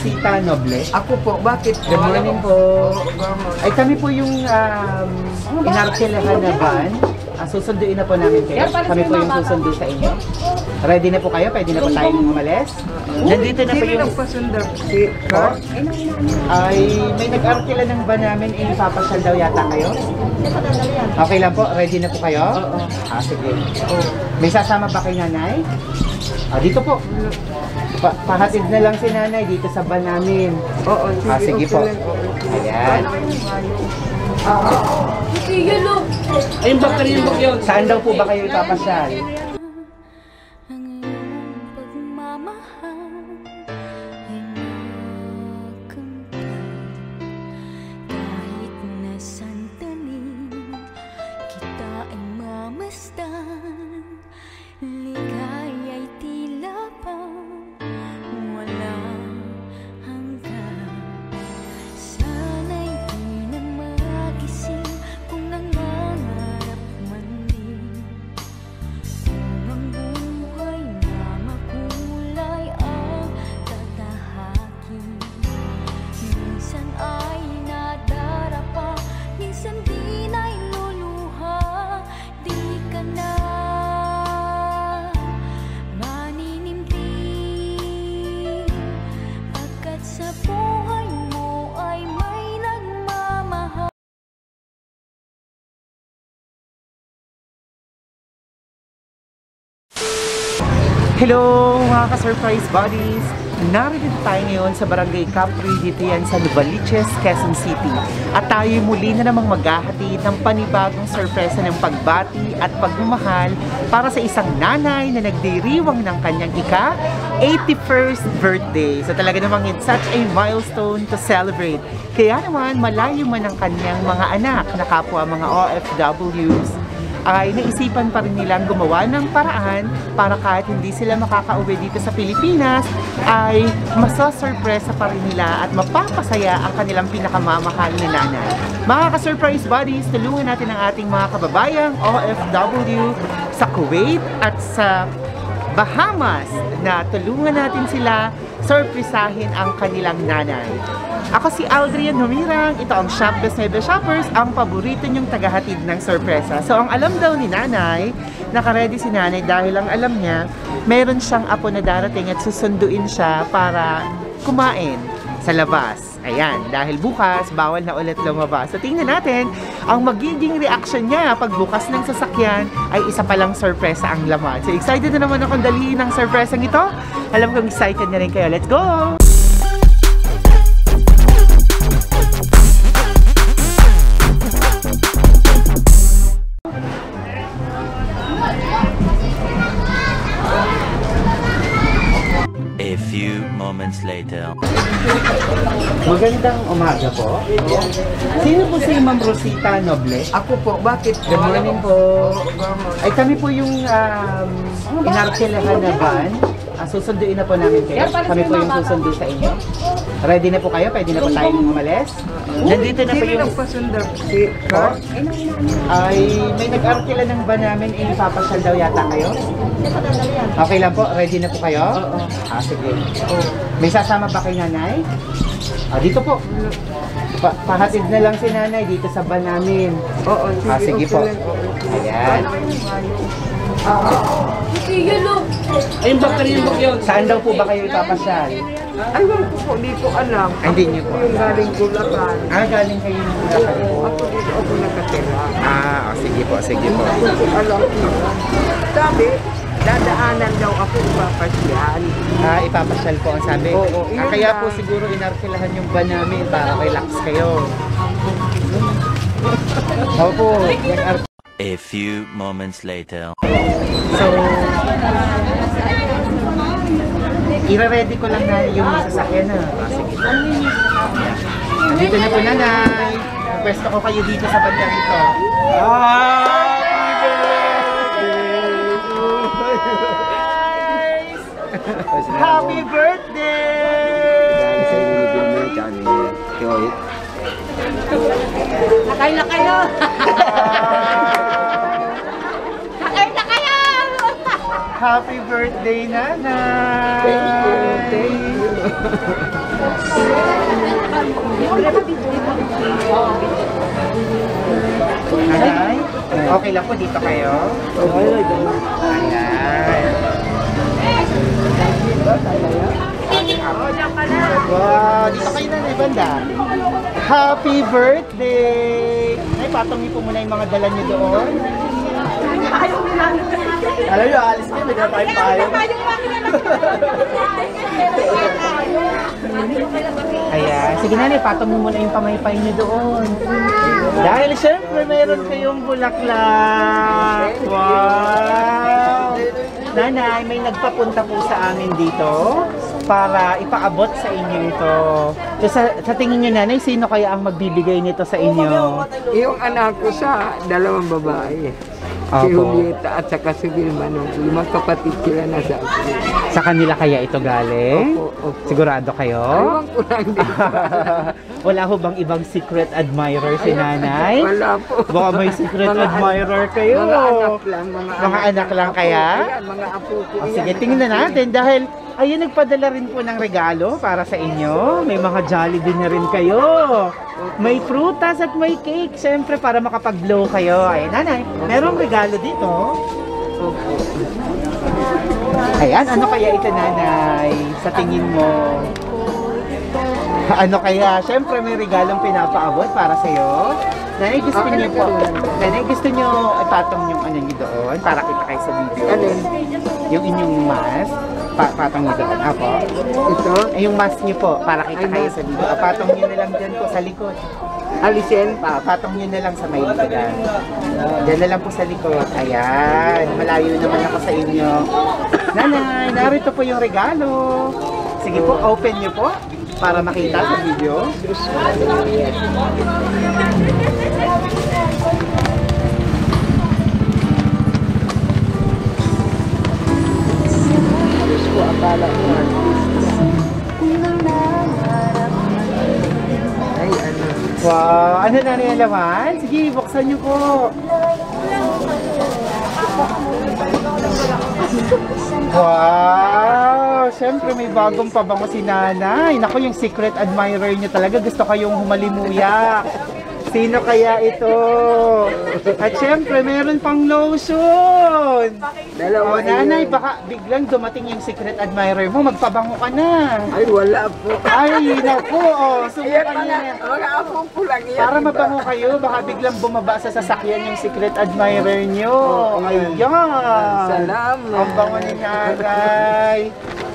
Rosita Noble. Ako po, bakit? Good morning po. Ay kami po yung inarkilahan na van. Susunduin na po namin kayo. Kami po yung susundo sa inyo. Ready na po kayo? Pwede na po tayong umalis? Nandito na po Sino yung... nagpasundar? Si Car? Ay, may nag-arkila ng van namin. Ipapasyal daw yata kayo? Okay lang po? Ready na po kayo? Oo. Sige. May sasama ba kay nanay? Dito po. Pahatid na lang si nanay dito sa van namin. Oo, sige po. Ayan. Ayun ba kanina mo yun? Saan daw po ba kayo ipapasyal? Hello mga ka-surprise buddies! Narito tayo ngayon sa Barangay Capri dito yan sa Novaliches, Quezon City. At tayo muli na namang maghahatid ng panibagong sorpresa ng pagbati at pagmamahal para sa isang nanay na nagdiriwang ng kanyang ika-81st birthday. So talaga namang it's such a milestone to celebrate. Kaya naman malayo man ang kanyang mga anak na kapwa mga OFWs, ay naisipan pa rin nilang gumawa ng paraan para kahit hindi sila makakauwi dito sa Pilipinas, ay masasurpresa pa rin nila at mapapasaya ang kanilang pinakamamahal na nanay. Mga ka-surprise buddies, tulungan natin ang ating mga kababayang OFW sa Kuwait at sa Bahamas na tulungan natin sila surprisahin ang kanilang nanay. Ako si Aldrian Humirang, ito ang Shop the Sebe Shoppers, ang paborito niyong tagahatid ng sorpresa. So ang alam daw ni nanay, nakaredy si nanay dahil ang alam niya, meron siyang apo na darating at susunduin siya para kumain sa labas. Ayan, dahil bukas, bawal na ulit lumabas. So tingnan natin, ang magiging reaction niya pag bukas ng sasakyan ay isa palang sorpresa ang laman. So excited na naman akong dalihin ang sorpresang ito. Alam kong excited na rin kayo. Let's go! A few moments later. Magandang umaga po. Sino po si Ma'am Rosita Noble? Ako po, bakit? Good morning po. Ay kami po yung inarkilahan na van. Susunduin na po namin kayo. Kami po yung susundo sa inyo. Ready na po kayo? Pwede na po tayong umalis? Nandito na po Sino yung... nagpasundar? Si Car? Ay, may nag-arkila ng van namin. Ipapasyal daw yata kayo? Okay lang po? Ready na po kayo? Oo. Sige. May sasama ba kay nanay? Dito po. Pahatid na lang si nanay dito sa van namin. Oo, sige po. Ayan. Ayun ba kanina mo yun? Saan daw po ba kayo ipapasyal? Ayun po, di ko alam. Ay, hindi niyo po Yung alam. galing Bulacan. Galing kayo ng Bulacan po. Ako dito ako nakatira. Sige po, sige po. Hindi ko alam yun. Sabi, dadaanan daw ako ipapasyal. Ipapasyal po ang sabi. Oo, yun Kaya lang. po siguro inarkilahan yung van namin para relax kayo. Opo, A few moments later. So, ire-ready ko lang na yung sasakyan na. Sige po. Dito na po nanay. Pwesto ko kayo dito sa bandang ito. Happy birthday! Nakain na kayo! Nakain na kayo! Happy birthday, nanay! Nanay, okay lang po dito kayo? Okay. Ayan. Wow, dito kayo na banda. Happy birthday! Ay, patong niyo po muna yung mga dala niyo doon. Alam niyo, alis kayo, bigla tayo tayo. Ayan, sige nanay, patong mo muna yung pamaypay niyo doon. Dahil syempre, meron kayong bulaklak. Wow! Nanay, may nagpapunta po sa amin dito para ipaabot sa inyo ito. So, sa tingin niyo nanay, sino kaya ang magbibigay nito sa inyo? Yung anak ko sa dalawang babae. Si Opo. Julieta at saka si Vilma nung 5 kapatid sila na sa akin. Sa kanila kaya ito galing? Opo, opo. Sigurado kayo? Ewan ko lang din. Wala ho bang ibang secret admirer si nanay? Wala po. Baka may secret admirer kayo. Mga anak lang. Mga anak lang kaya? Ayan, mga apo ko. O, sige, tingnan natin dahil ayun, nagpadala rin po ng regalo para sa inyo. May mga Jollibee na rin kayo. May prutas at may cake. Siyempre, para makapag-blow kayo. Ay, nanay, merong regalo dito. Ayan, ano kaya ito, nanay? Sa tingin mo? Ano kaya? Siyempre, may regalong pinapaabot para sa'yo. Nanay, gusto niyo po. Nanay, gusto niyo ipatong yung ano niyo doon para kita kayo sa video. Alin? Yung inyong mask. Patong niyo doon. Apo. Ito? Ay, yung mask niyo po para kita Ay, kayo mask. sa video. Patong niyo na lang dyan po sa likod. Alisin? Patong niyo na lang sa may likodan. Diyan na lang po sa likod. Ayan. Malayo naman ako sa inyo. Nanay, narito po yung regalo. Sige po, open niyo po para makita sa video. Ay, ano? Wow, ano na rin laman? Sige, buksan niyo po. Wow! Siyempre may bagong pabango si nanay. Naku, yung secret admirer niyo talaga. Gusto kayong humalimuyak. Sino kaya ito? At siyempre, meron pang lotion. Dalawa O nanay, yun. baka biglang dumating yung secret admirer mo. Magpabango ka na. Ay, wala po. Ay, naku. Ayan, Subukan niyo na. mga apo ko lang yan. Para iba. mabango kayo, baka biglang bumaba sa sasakyan yung secret admirer nyo. Ayan! Salamat. Ang bango ni nanay.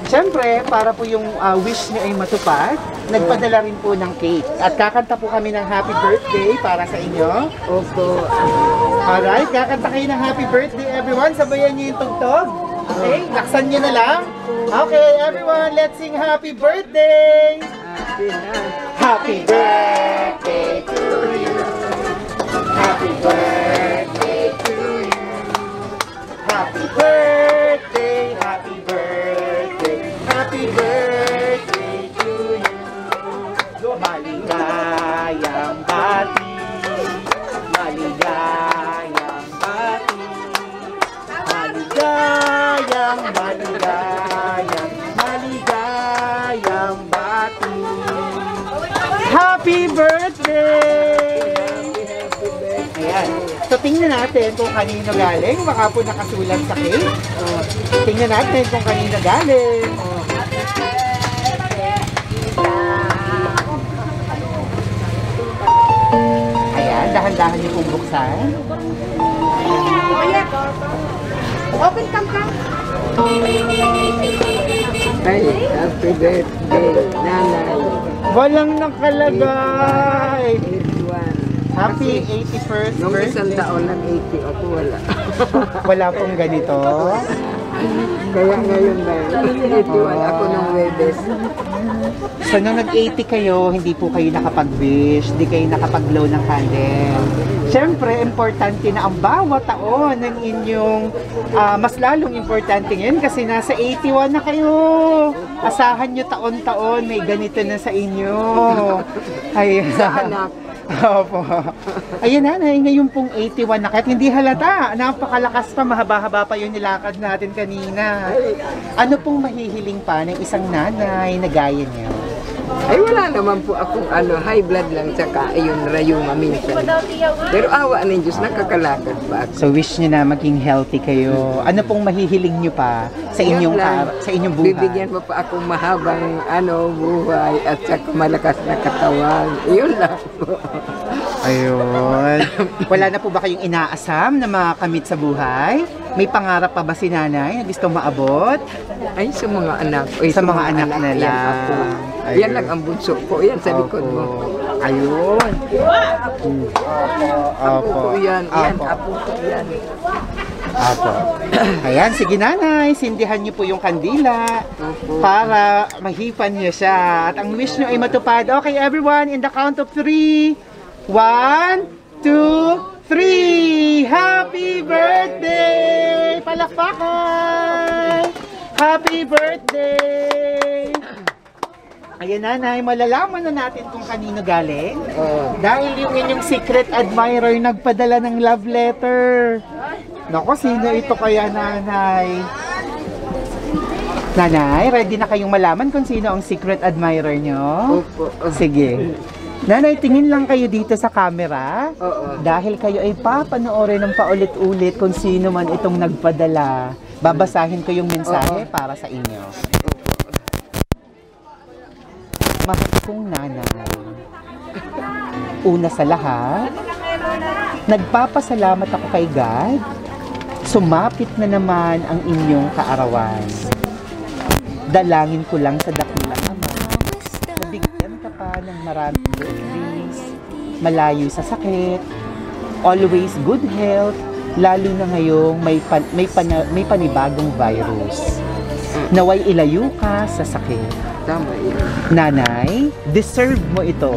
Siyempre, para po yung wish nyo ay matupad, nagpadala rin po ng cake. At kakanta po kami ng happy birthday para sa inyo. Opo. Alright, kakanta kayo ng happy birthday everyone. Sabayan nyo yung tugtog. Okay, laksan nyo na lang. Okay, everyone, let's sing happy birthday! Happy na. Happy birthday to you. Happy birthday to you. Happy birthday, happy birthday, happy birthday to you. Maligayang bati, maligayang bati, maligayang, maligayang, maligayang bati. Happy birthday! Ayan. So, tingnan natin kung kanino galing. Baka po nakasulat sa cake. Tingnan natin kung kanino galing. Ayan, dahan-dahan niyo pong buksan. Open cam ka. Ay, happy birthday, nanay. Walang nakalagay. 81. Happy 81st Nung isang birthday. taon lang 80 ako, wala. Wala pong ganito. Kaya ngayon na yun. 81 ako nung Webes. So, nung nag-80 kayo, hindi po kayo nakapag-wish, hindi kayo nakapag-blow ng candle. Siyempre, importante na ang bawat taon ng inyong, mas lalong importante ngayon kasi nasa 81 na kayo. Asahan nyo taon-taon, may ganito na sa inyo. Ay, Sa anak. Opo. Ayan nanay, ngayon pong 81 na kahit hindi halata. Napakalakas pa, mahaba-haba pa yung nilakad natin kanina. Ano pong mahihiling pa ng isang nanay na gaya niyo? Ay wala naman po akong high blood lang tsaka ayun rayuma minsan. Pero awa ng Diyos, nakakalakad pa ako. So wish niyo na maging healthy kayo. Ano pong mahihiling niyo pa sa inyong sa inyong buhay? Bibigyan mo pa akong mahabang buhay at saka malakas na katawan. Iyon lang po. Ayun. Wala na po ba kayong inaasam na makamit sa buhay? May pangarap pa ba si nanay na gustong maabot? Ay, sa mga anak. Ay, Sa mga anak na yan lang. ako. Ayun. Yan lang ang bunso ko. Yan sa likod mo. Ayun. Apo ko yan. Yan, Opo. apo ko yan. Apo. Ayan, sige nanay, sindihan niyo po yung kandila para mahipan niyo siya. At ang wish niyo ay matupad. Okay everyone, in the count of 3. 1, 2, 3! Happy birthday! Palakpakan! Happy birthday! Ayan nanay, malalaman na natin kung kanino galing. Dahil yung inyong secret admirer nagpadala ng love letter. Naku, sino ito kaya nanay? Nanay, ready na kayong malaman kung sino ang secret admirer nyo? Opo. Sige. Nanay, tingin lang kayo dito sa camera. Oo. Dahil kayo ay papanoorin ng paulit-ulit kung sino man itong nagpadala. Babasahin ko yung mensahe para sa inyo. Mahal kong nanay. Una sa lahat, nagpapasalamat ako kay God. Sumapit na naman ang inyong kaarawan. Dalangin ko lang sa dakilang Ama. Nabigyan ka pa ng maraming birthdays, malayo sa sakit, always good health, lalo na ngayong may panibagong virus. Naway ilayo ka sa sakit. Tama yun. Nanay, deserve mo ito.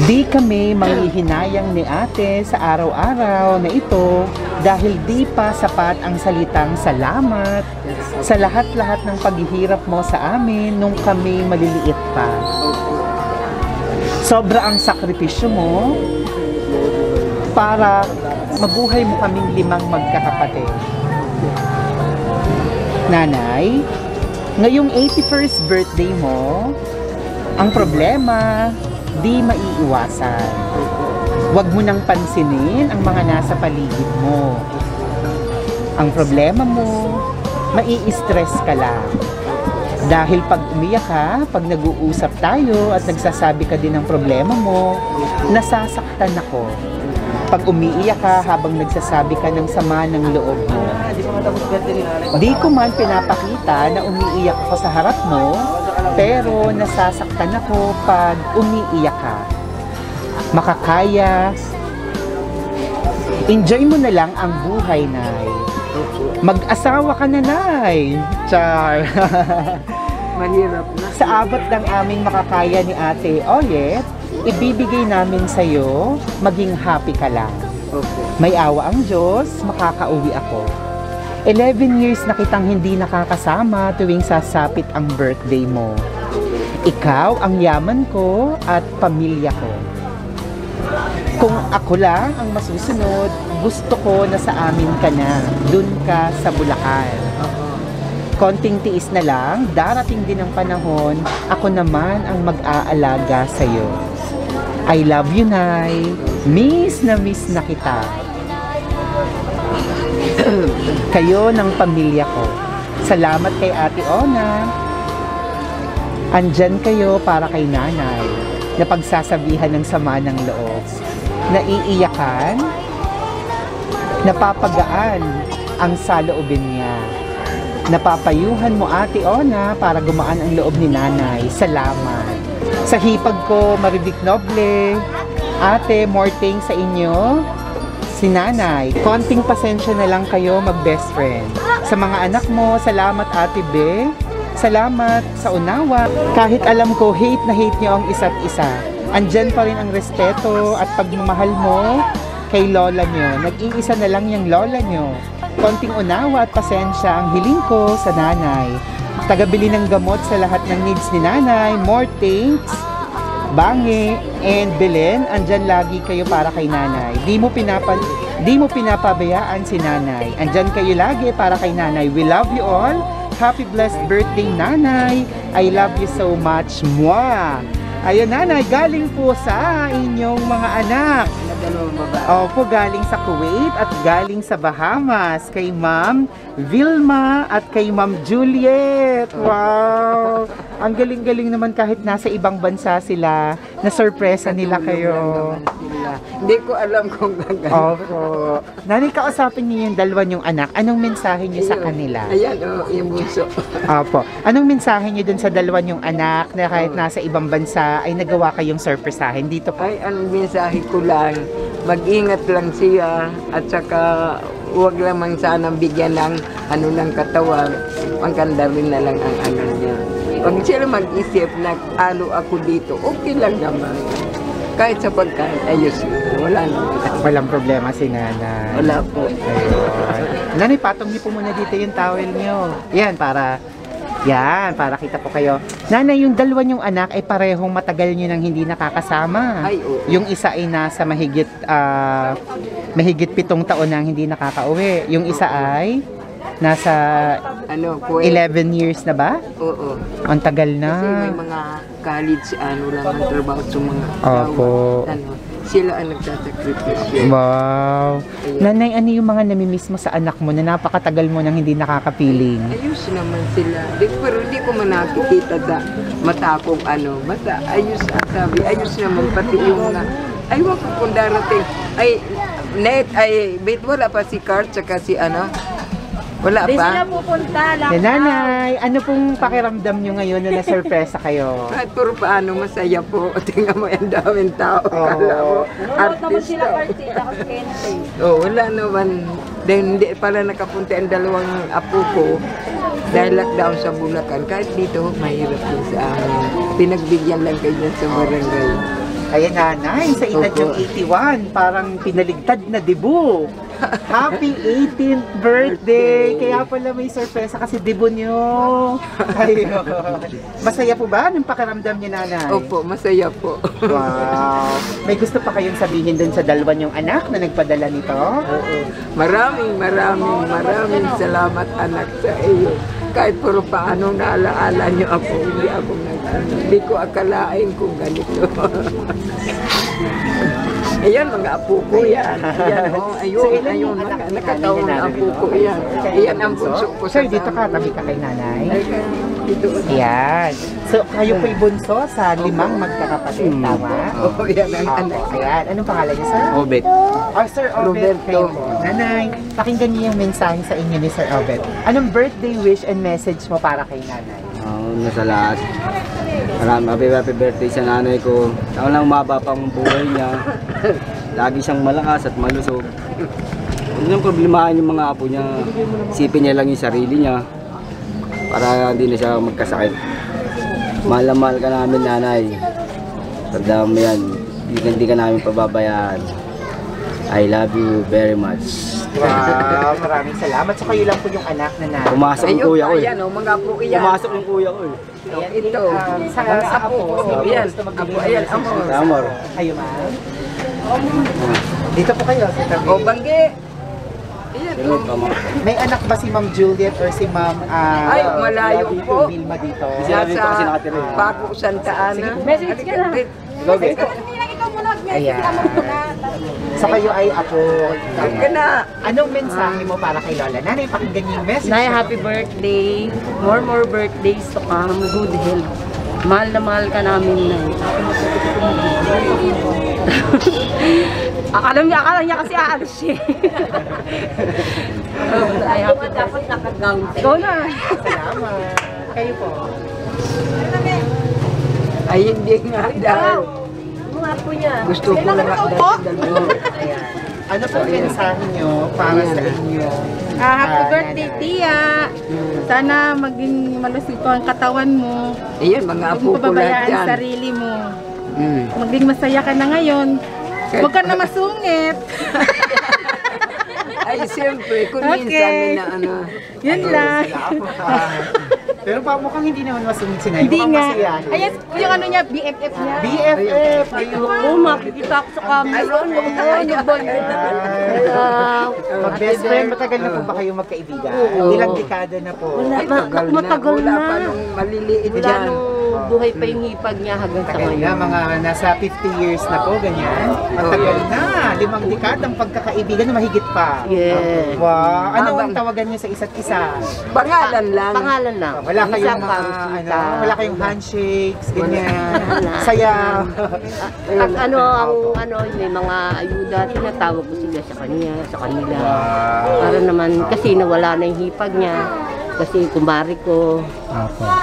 Di kami manghihinayang ni ate sa araw-araw na ito dahil di pa sapat ang salitang salamat sa lahat-lahat ng paghihirap mo sa amin nung kami maliliit pa. Sobra ang sakripisyo mo para mabuhay mo kaming 5 magkakapatid. Nanay, ngayong 81st birthday mo, ang problema, di maiiwasan. Huwag mo nang pansinin ang mga nasa paligid mo. Ang problema mo, mai-stress ka lang. Dahil pag umiyak ka, pag nag-uusap tayo at nagsasabi ka din ng problema mo, nasasaktan ako. Pag umiiyak ka habang nagsasabi ka ng sama ng loob mo. Di ko man pinapakita na umiiyak ako sa harap mo, pero nasasaktan ako pag umiiyak ka. Makakaya, enjoy mo na lang ang buhay, Nay. Mag-asawa ka na, Nay. Char. Mahirap na. Sa abot ng aming makakaya ni Ate Oyet, ibibigay namin sa'yo, maging happy ka lang. Opo. May awa ang Diyos, makakauwi ako. 11 years na kitang hindi nakakasama tuwing sasapit ang birthday mo. Ikaw ang yaman ko at pamilya ko. Kung ako lang ang masusunod, gusto ko na sa amin ka na, dun ka sa Bulacan. Konting tiis na lang, darating din ang panahon, ako naman ang mag-aalaga sa'yo. I love you, Nay. Miss na kita. Kayo ng pamilya ko. Salamat kay Ate Ona. Andyan kayo para kay Nanay. Napagsasabihan ng sama ng loob. Naiiyakan. Napapagaan ang saloobin niya. Napapayuhan mo Ate Ona para gumaan ang loob ni Nanay. Salamat. Sa hipag ko, Marivic Noble. Ate, more thanks sa inyo. Si Nanay, konting pasensya na lang kayo mag-best friend. Sa mga anak mo, salamat Ate Be. Salamat sa unawa. Kahit alam ko, hate na hate niyo ang isa't isa. Andyan pa rin ang respeto at pagmamahal mo kay lola niyo. Nag-iisa na lang yung lola niyo. Konting unawa at pasensya ang hiling ko sa Nanay. Tagabili ng gamot sa lahat ng needs ni Nanay. More thanks. Bangi, and Belen, andyan lagi kayo para kay nanay. Di mo pinapabayaan si nanay. Andyan kayo lagi para kay nanay. We love you all. Happy blessed birthday, nanay. I love you so much. Mwah! Ayun, nanay, galing po sa inyong mga anak. Opo, galing sa Kuwait at galing sa Bahamas. Kay Ma'am Vilma at kay Ma'am Juliet. Wow! Ang galing-galing naman kahit nasa ibang bansa sila. Na-surpresa nila kayo. Hindi ko alam kung gagawin. Opo. Nanay, kausapin niyo yung dalawa niyong anak. Anong mensahe niyo sa kanila? Ayan, yung bunso. Opo. Anong mensahe niyo dun sa dalawa niyong anak na kahit nasa ibang bansa ay nagawa kayong surpresahin dito po? Ay, ang mensahe ko lang, mag-ingat lang siya at saka huwag lamang sanang bigyan ng ano lang katawan, maganda rin na lang ang ano niya. Pag sila mag-isip na ano ako dito, okay lang naman. Kahit sa pagkain, ayos yun. Wala naman. Walang problema si nanay. Wala po. Ayun. Nanay, patong niyo po muna dito yung towel niyo. Yan, para kita po kayo. Nanay, yung dalawa niyong anak ay parehong matagal niyo nang hindi nakakasama. Ay, oo. Yung isa ay nasa mahigit 7 taon nang hindi nakakauwi. Yung isa ay nasa Ano, 11 years na ba? Oo. Ang tagal na. Kasi may mga college, ano lang ang trabaho sa mga Opo. ano, sila ang nagsasakripisyo. Wow. Nanay, ano yung mga namimiss mo sa anak mo na napakatagal mo nang hindi nakakapiling? Ayos naman sila. Pero hindi ko man nakikita sa mata kong ano. Basta ayos ang sabi. Ayos naman pati yung mga aywan ko kung darating. Ay, net, bit wala pa si Cart tsaka si ano. Wala Di sila pa. pupunta lang. Nanay, ano pong pakiramdam nyo ngayon na na-surpresa kayo? Kahit puro paano masaya po. Tingnan mo ang daming tao. Kala mo, Nanonood naman sila artista. partida kasi Kente. Oh, wala naman. Then, hindi pala nakapunta ang dalawang apo ko dahil lockdown sa Bulacan. Kahit dito, mahirap din sa amin. Pinagbigyan lang kayo dyan sa barangay. Ayan nanay, sa edad Opo. yung 81, parang pinaligtad na debu. Happy 18th birthday! Kaya pala may sorpresa kasi debu nyo. Ayun. Masaya po ba? Anong pakiramdam niyo, nanay? Opo, masaya po. Wow. May gusto pa kayong sabihin dun sa dalawa niyong anak na nagpadala nito? Oo. Maraming salamat anak sa iyo. Kahit puro paano naalaala niyo ako, hindi ako hindi ko akalain kung ganito. Ayan, mga apo ko yan. Ayan, oh, So, ayun, ilan ayun, yung anak ni nakataon nanay na na apo narito? ko yan. Ayan ang bunso ko Sir, dito ka, tabi ka kay nanay. Dito. Ayan. So, kayo po'y bunso sa 5 magkakapatid, tama? Oo, yan ang anak. Opo, ayan. Anong pangalan niya, sir? Obet. Oh, Sir Obet, Roberto. kayo po. Nanay, pakinggan niyo yung mensahe sa inyo ni Sir Obet. Anong birthday wish and message mo para kay nanay? Nasa lahat. Happy birthday sa nanay ko. Ako lang mababa pang buhay niya. Lagi siyang malakas at malusog. Huwag niyang problemahan yung mga apo niya. Isipin niya lang yung sarili niya. Para hindi na siya magkasakit. Mahal na mahal ka namin, nanay. Tandaan mo yan. Hindi ka namin pababayaan. I love you very much. Wow, maraming salamat. So, kayo lang po yung anak na nanay. Pumasok yung Ayun kuya pa ko eh. yan, oh, mga apo ko yan. Pumasok yung kuya ko eh. Ayan, Ito. sa Mga apo ko. Ayan, Gusto magbigay apo, ng ayan, message apo. sa Amor. Kayo, ma'am. Dito po kayo, sa tabi. O, bangge. Ayan, Ganun ka, ma'am. May anak ba si Ma'am Juliet or si Ma'am Ay, malayo po. Vilma dito? Sinabi ko kasi nakatira eh. Paco Santa Ana. Message ka lang. Ikaw, Bet. Hindi lang ikaw muna. Ayan. Sila mo muna. So kayo ay apo. Huwag ka na. Anong mensahe mo para kay Lola? Nanay, pakinggan niyo yung message. Nay, happy birthday. More birthdays to come. Good health. Mahal na mahal ka namin, Nay. akala niya kasi aalis siya. Ay, happy Dapat nakagown. Ikaw na. Salamat. Kayo po. Ay, hindi nga dahil. Mga po niya. Gusto ko nga dalawa. Ayan. Ano po ang mensahe niyo para sa inyo? Happy Ah, birthday, nanay. Tia. Sana maging malusito ang katawan mo. Ayan, mga Huwag apo mo ko lahat pababayaan yan. ang sarili mo. Mm. Maging masaya ka na ngayon. Huwag ka na masungit. Ay, siyempre, kung minsan Okay. may na ano. Yun lang. Salamat. Pero mukhang hindi naman masungit si Nay. Hindi Mukhang nga. masaya. Ayan, yung ano niya, BFF niya. BFF! Ayun. Oo, makikita ako sa camera. Ano ba yun? Mag-best friend, matagal na po ba kayong magkaibigan? Ilang dekada na po? Matagal Wala na. pa nung maliliit Wala dyan. nung buhay pa yung hipag niya hanggang sa Tagal na, ngayon. mga nasa 50 years na po, ganyan. Matagal na, 5 dekadang pagkakaibigan, mahigit pa. Yeah. Wow, ano ang tawagan niyo sa isa't isa? Pangalan lang. Pangalan lang. Wala kayong Isang mga, Carosita. wala kayong handshakes, ganyan. Wala. Saya. Pag may mga ayuda, tinatawag ko sila sa kanila. Para naman, kasi nawala na yung hipag niya. Kasi kumari ko,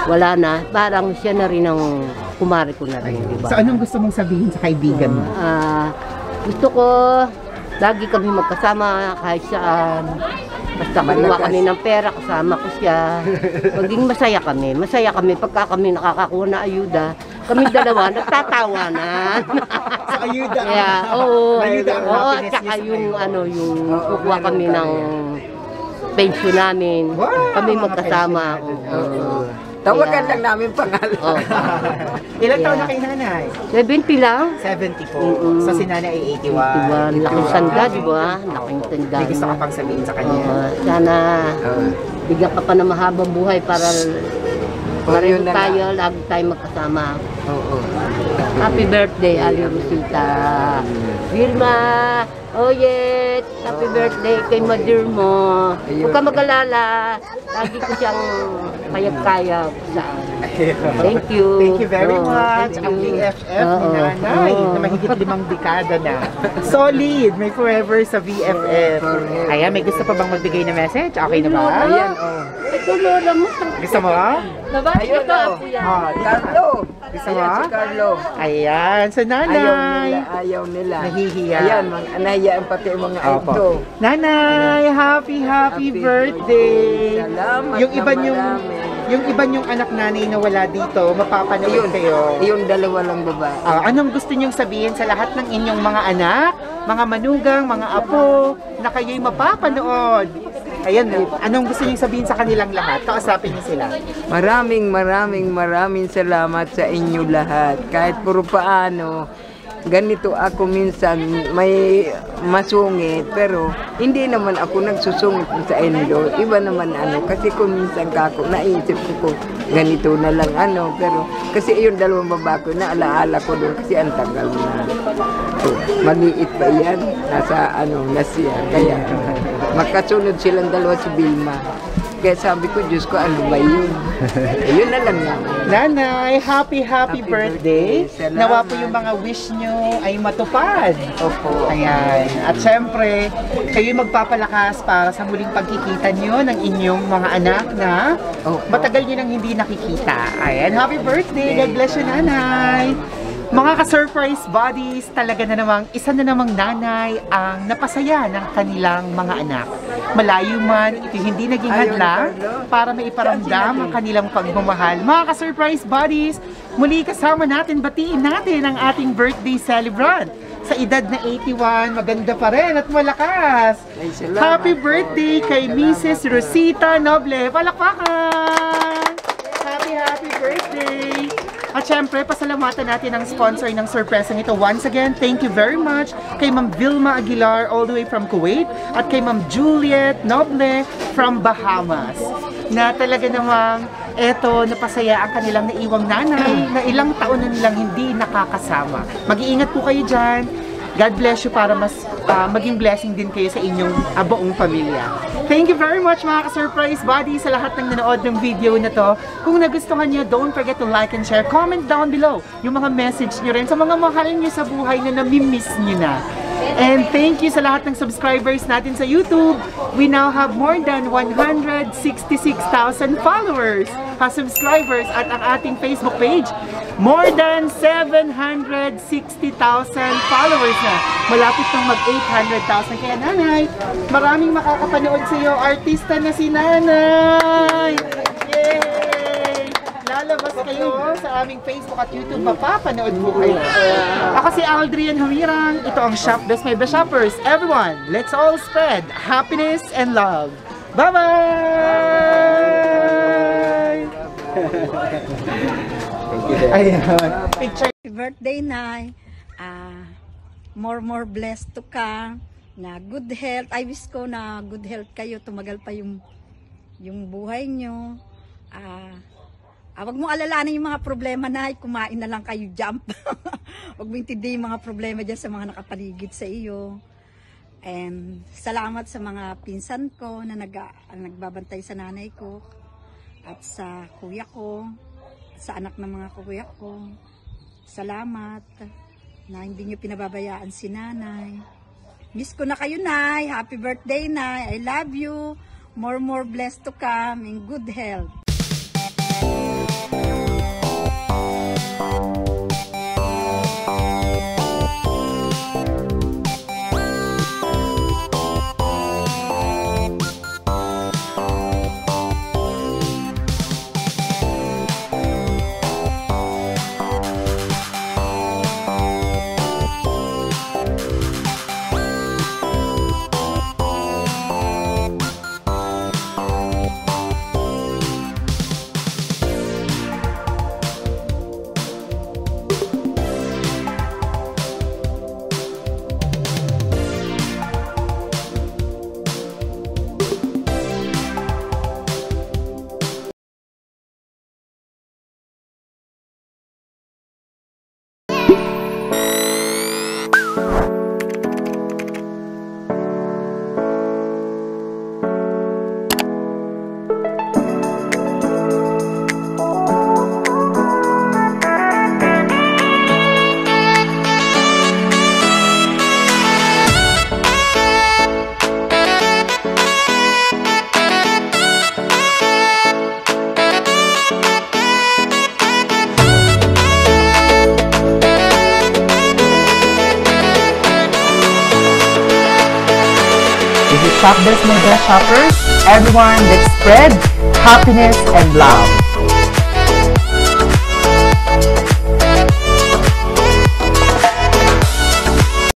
wala na. Parang siya na rin ang kumari ko na rin, di ba? So anong gusto mong sabihin sa kaibigan mo? Gusto ko, lagi kami magkasama kahit saan. Basta kumuha kami ng pera, kasama ko siya. Maging masaya kami. Masaya kami pagka kami nakakakuha na ayuda. Kami dalawa, nagtatawanan. Sa ayuda. Yeah, oo. Ayuda ang Oo, at happiness saka niyo sa yung kukuha kami ng pension namin. Wow, Kami mga magkasama. pensionado. Oo. Tawagan Kaya- lang namin pangalan. Oo. Ilang taon na kay nanay? 70 lang. 70 po. Mm-mm. So si nanay ay 81. Diba? Laking tanda, di ba? Laking tanda. May gusto ka pang sabihin sa kanya? Oo. Sana bigyan ka pa ng mahabang buhay para pareho yun na tayo, lagi tayo magkasama. Oo. Happy birthday, Ali Rosita. Vilma, Oyet, happy birthday kay mother mo. Huwag ka mag-alala. Lagi ko siyang kayag-kayag saan. Thank you. Thank you very Oo, much. thank Ang you. BFF ni Oo. nanay Oo. na mahigit 5 dekada na. Solid. May forever sa BFF. Ayan, may gusto pa bang magbigay na message? Okay na ba? Ayan, oh. Ito, Lola mo. Gusto mo? Ayun, oh. Oh, Carlo. Gusto Ayan mo? si Carlo. Ayan, sa nanay. Ayaw nila. Nahihiya. Ayan, nahiyaan pati yung mga ito. Nanay, happy birthday. Salamat Yung na iba yung marami. yung iba yung anak nanay na wala dito, mapapanood kayo. Yung dalawa lang babae. Anong gusto niyong sabihin sa lahat ng inyong mga anak, mga manugang, mga apo, na kayo'y mapapanood? Ayan, anong gusto niyong sabihin sa kanilang lahat? Kausapin niyo sila. Maraming salamat sa inyo lahat. Kahit puro paano, ganito ako minsan may masungit, pero hindi naman ako nagsusungit sa endo. Iba naman kasi kung minsan kako, naisip ko ganito na lang pero kasi yung dalawang babae ko, naalaala ko doon kasi ang tagal na. So, maliit pa yan, nasa Lasya. Kaya makasunod silang dalawa si Vilma. Kaya sabi ko, Diyos ko, ano ba yun? Yun na lang naman. Nanay, happy birthday. Salamat. Nawa po yung mga wish nyo ay matupad. Opo. Ayan. At syempre, kayo'y magpapalakas para sa muling pagkikita nyo ng inyong mga anak na Opo. matagal nyo nang hindi nakikita. Ayan, happy birthday. God bless you, nanay. Mga ka-surprise buddies, talaga na namang isa na namang nanay ang napasaya ng kanilang mga anak. Malayo man, ito hindi naging hadlang para maiparamdam ang kanilang pagmamahal. Mga ka-surprise buddies, muli kasama natin, batiin natin ang ating birthday celebrant. Sa edad na 81, maganda pa rin at malakas. Ay, salamat Happy po. birthday kay Mrs. Rosita Noble. Palakpakan! Happy birthday! At syempre, pasalamatan natin ang sponsor ng sorpresang ito. Once again, thank you very much kay Ma'am Vilma Aguilar all the way from Kuwait at kay Ma'am Juliet Noble from Bahamas. Na talaga namang eto, napasaya ang kanilang naiwang nanay na ilang taon na nilang hindi nakakasama. Mag-iingat po kayo dyan. God bless you para mas maging blessing din kayo sa inyong buong pamilya. Thank you very much mga ka-surprise buddies sa lahat ng nanood ng video na to. Kung nagustuhan nyo, don't forget to like and share. Comment down below yung mga message nyo rin sa mga mahal nyo sa buhay na namimiss nyo na. And thank you sa lahat ng subscribers natin sa YouTube. We now have more than 166,000 followers, subscribers, at ang ating Facebook page, more than 760,000 followers na. Malapit nang mag-800,000. Kaya nanay, maraming makakapanood sa iyo. Artista na si nanay! Yay! Lalabas kayo sa aming Facebook at YouTube. Mapapanood po kayo. Ako si Aldrian Humirang. Ito ang Shop Best My Best Shoppers. Everyone, let's all spread happiness and love. Bye-bye! Thank you, sir. Ayan. Picture. Happy birthday, Nay. More blessed to come. Na good health. I wish ko na good health kayo. Tumagal pa yung buhay nyo. Wag mo alalahanin yung mga problema, Nay. Kumain na lang kayo, jump. Wag mo intindihin yung mga problema dyan sa mga nakapaligid sa iyo. And salamat sa mga pinsan ko na nagbabantay sa nanay ko at sa kuya ko, sa anak ng mga kuya ko. Salamat na hindi nyo pinababayaan si nanay. Miss ko na kayo, Nay. Happy birthday, Nay. I love you. More blessed to come in good health. Shop this, my best shoppers. Everyone, let's spread happiness and love.